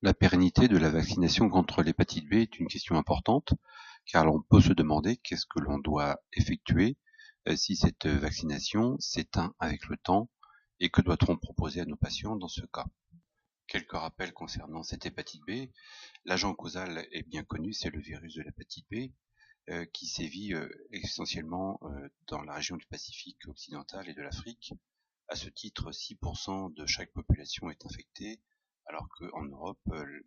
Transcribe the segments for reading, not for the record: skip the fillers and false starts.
La pérennité de la vaccination contre l'hépatite B est une question importante, car on peut se demander qu'est-ce que l'on doit effectuer si cette vaccination s'éteint avec le temps et que doit-on proposer à nos patients dans ce cas. Quelques rappels concernant cette hépatite B. L'agent causal est bien connu, c'est le virus de l'hépatite B qui sévit essentiellement dans la région du Pacifique occidental et de l'Afrique. À ce titre, 6% de chaque population est infectée, alors qu'en Europe,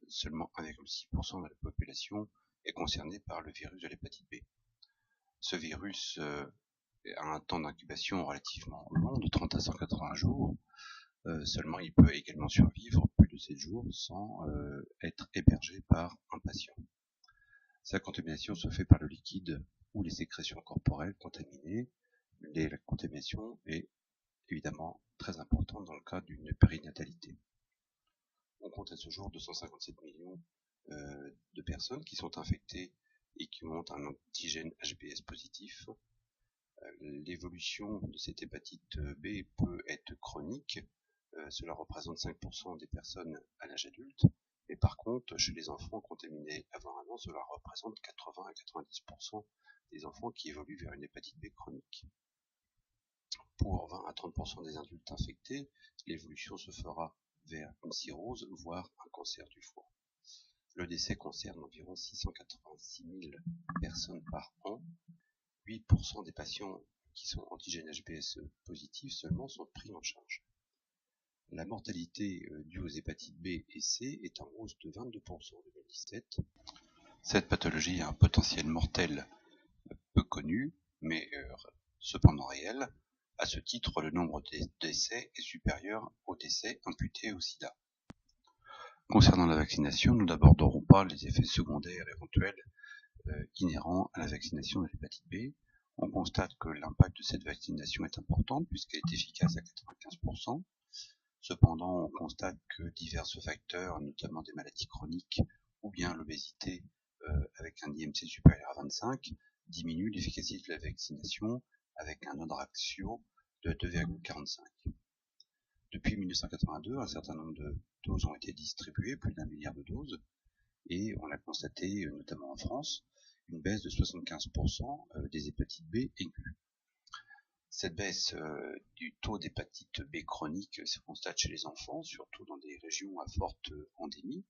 seulement 1,6% de la population est concernée par le virus de l'hépatite B. Ce virus a un temps d'incubation relativement long, de 30 à 180 jours. Seulement, il peut également survivre plus de 7 jours sans être hébergé par un patient. Sa contamination se fait par le liquide ou les sécrétions corporelles contaminées. La contamination est évidemment très importante dans le cas d'une périnatalité. On compte à ce jour 257 millions de personnes qui sont infectées et qui ont un antigène HBs positif. L'évolution de cette hépatite B peut être chronique. Cela représente 5% des personnes à l'âge adulte. Et par contre, chez les enfants contaminés avant 1 an, cela représente 80 à 90% des enfants qui évoluent vers une hépatite B chronique. Pour 20 à 30% des adultes infectés, l'évolution se fera vers une cirrhose, voire un cancer du foie. Le décès concerne environ 686 000 personnes par an. 8% des patients qui sont antigènes HBs positifs seulement sont pris en charge. La mortalité due aux hépatites B et C est en hausse de 22% en 2017. Cette pathologie a un potentiel mortel peu connu, mais cependant réel. À ce titre, le nombre de décès est supérieur aux décès imputés au sida. Concernant la vaccination, nous n'aborderons pas les effets secondaires éventuels inhérents à la vaccination de l'hépatite B. On constate que l'impact de cette vaccination est important puisqu'elle est efficace à 95%. Cependant, on constate que divers facteurs, notamment des maladies chroniques ou bien l'obésité avec un IMC supérieur à 25, diminuent l'efficacité de la vaccination avec un odds-ratio de 2,45. Depuis 1982, un certain nombre de doses ont été distribuées, plus d'1 milliard de doses, et on a constaté, notamment en France, une baisse de 75% des hépatites B aiguës. Cette baisse du taux d'hépatite B chronique se constate chez les enfants, surtout dans des régions à forte endémie,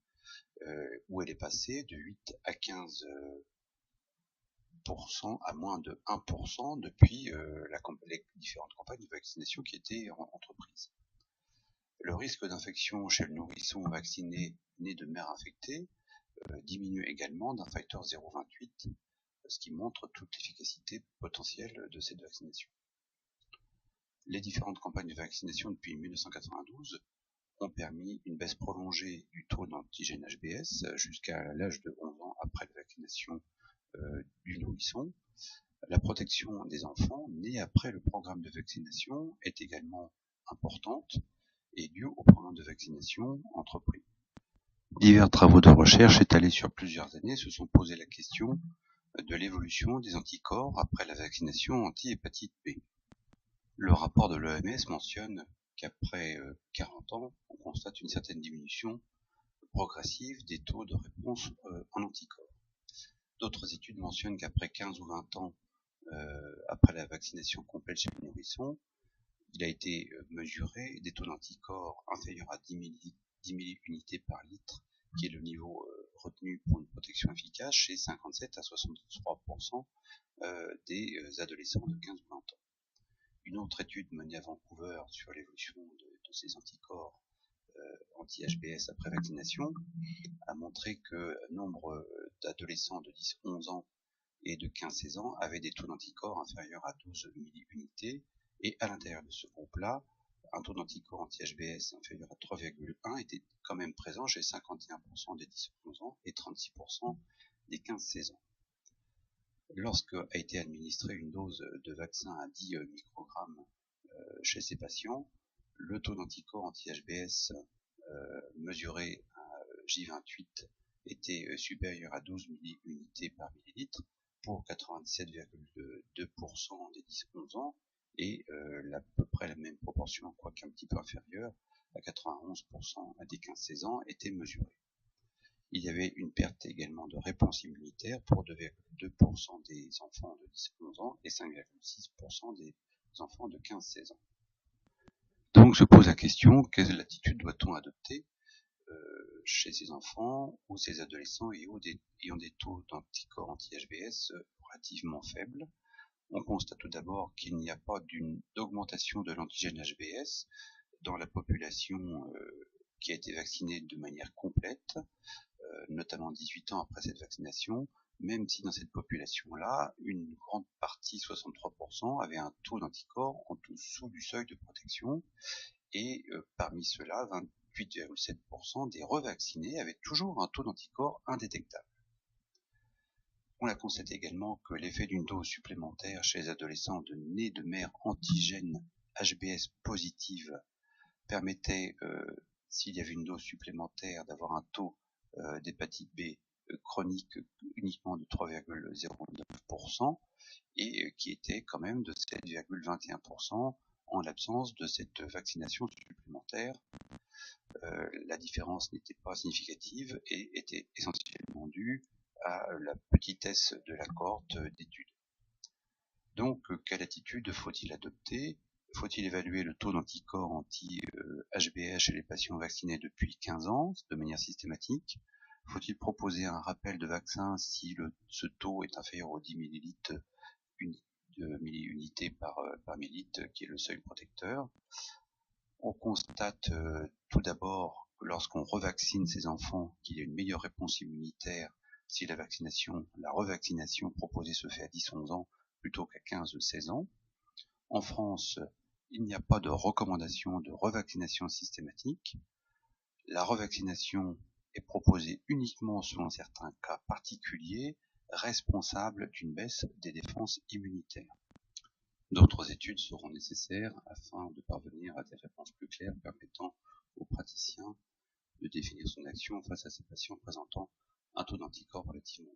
où elle est passée de 8 à 15% à moins de 1% depuis les différentes campagnes de vaccination qui étaient entreprises. Le risque d'infection chez le nourrisson vacciné né de mère infectée diminue également d'un facteur 0,28, ce qui montre toute l'efficacité potentielle de cette vaccination. Les différentes campagnes de vaccination depuis 1992 ont permis une baisse prolongée du taux d'antigène HBs jusqu'à l'âge de 11 ans après la vaccination du nourrisson. La protection des enfants nés après le programme de vaccination est également importante et due au programme de vaccination entrepris. Divers travaux de recherche étalés sur plusieurs années se sont posé la question de l'évolution des anticorps après la vaccination anti-hépatite B. Le rapport de l'OMS mentionne qu'après 40 ans, on constate une certaine diminution progressive des taux de réponse en anticorps. D'autres études mentionnent qu'après 15 ou 20 ans, après la vaccination complète chez les nourrissons, il a été mesuré des taux d'anticorps inférieurs à 10 000 unités par litre, qui est le niveau retenu pour une protection efficace chez 57 à 63% des adolescents de 15 ou 20 ans. Une autre étude menée à Vancouver sur l'évolution de ces anticorps anti-HBs après vaccination a montré que nombre d'adolescents de 10-11 ans et de 15-16 ans avaient des taux d'anticorps inférieurs à 12 milliunités, et à l'intérieur de ce groupe-là, un taux d'anticorps anti-HBs inférieur à 3,1 était quand même présent chez 51% des 10-11 ans et 36% des 15-16 ans. Lorsque a été administrée une dose de vaccin à 10 microgrammes chez ces patients, le taux d'anticorps anti-HBs mesuré à J28 était supérieur à 12 milliunités par millilitre pour 97,2% des 10-11 ans et à peu près la même proportion, quoique un petit peu inférieure, à 91% des 15-16 ans était mesurée. il y avait une perte également de réponse immunitaire pour 2,2% des enfants de 10-11 ans et 5,6% des enfants de 15-16 ans. Donc se pose la question, quelle attitude doit-on adopter chez ces enfants ou ces adolescents ayant des taux d'anticorps anti-HBs relativement faibles? On constate tout d'abord qu'il n'y a pas d'augmentation de l'antigène HBs dans la population qui a été vaccinée de manière complète, notamment 18 ans après cette vaccination, même si dans cette population-là, une grande partie, 63%, avait un taux d'anticorps en dessous du seuil de protection, et parmi ceux-là, 28,7% des revaccinés avaient toujours un taux d'anticorps indétectable. On a constaté également que l'effet d'une dose supplémentaire chez les adolescents nés de mères antigènes HBs positives permettait, s'il y avait une dose supplémentaire, d'avoir un taux d'hépatite B chronique uniquement de 3,09% et qui était quand même de 7,21% en l'absence de cette vaccination supplémentaire. La différence n'était pas significative et était essentiellement due à la petitesse de la cohorte d'études. Donc, quelle attitude faut-il adopter? Faut-il évaluer le taux d'anticorps anti-HBs chez les patients vaccinés depuis 15 ans de manière systématique? Faut-il proposer un rappel de vaccin si ce taux est inférieur aux 10 milliunités par millilitre, qui est le seuil protecteur? On constate tout d'abord, lorsqu'on revaccine ces enfants, qu'il y a une meilleure réponse immunitaire si la revaccination proposée se fait à 10-11 ans plutôt qu'à 15-16 ans. En France, il n'y a pas de recommandation de revaccination systématique. La revaccination est proposée uniquement selon certains cas particuliers, responsables d'une baisse des défenses immunitaires. D'autres études seront nécessaires afin de parvenir à des réponses plus claires permettant aux praticiens de définir son action face à ces patients présentant un taux d'anticorps relativement